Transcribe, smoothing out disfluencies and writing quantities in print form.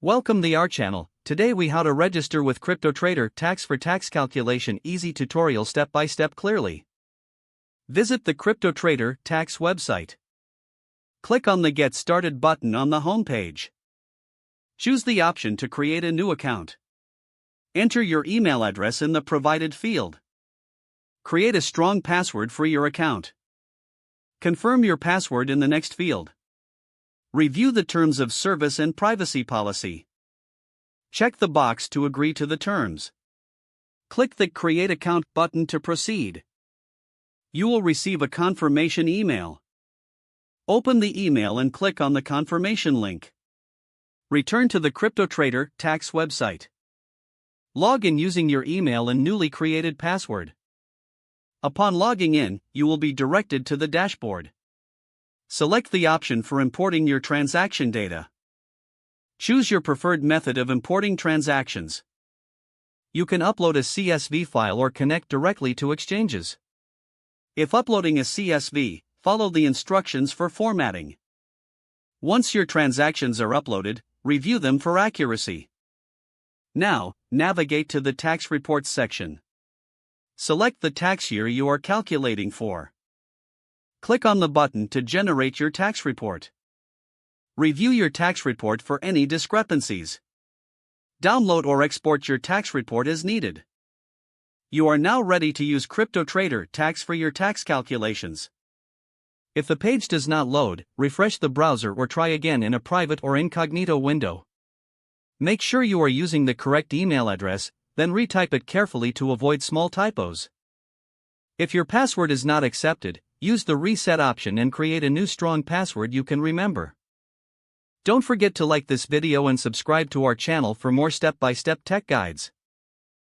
Welcome to our channel. Today we how to register with CryptoTrader.Tax for tax calculation easy tutorial step by step clearly. Visit the CryptoTrader.Tax website. Click on the Get Started button on the home page. Choose the option to create a new account. Enter your email address in the provided field. Create a strong password for your account. Confirm your password in the next field. Review the terms of service and privacy policy. Check the box to agree to the terms. Click the Create Account button to proceed. You will receive a confirmation email. Open the email and click on the confirmation link. Return to the CryptoTrader.Tax website. Log in using your email and newly created password. Upon logging in, you will be directed to the dashboard. Select the option for importing your transaction data. Choose your preferred method of importing transactions. You can upload a CSV file or connect directly to exchanges. If uploading a CSV, follow the instructions for formatting. Once your transactions are uploaded, review them for accuracy. Now, navigate to the tax reports section. Select the tax year you are calculating for. Click on the button to generate your tax report. Review your tax report for any discrepancies. Download or export your tax report as needed. You are now ready to use CryptoTrader.Tax for your tax calculations. If the page does not load, refresh the browser or try again in a private or incognito window. Make sure you are using the correct email address, then retype it carefully to avoid small typos. If your password is not accepted, use the reset option and create a new strong password you can remember. Don't forget to like this video and subscribe to our channel for more step-by-step tech guides.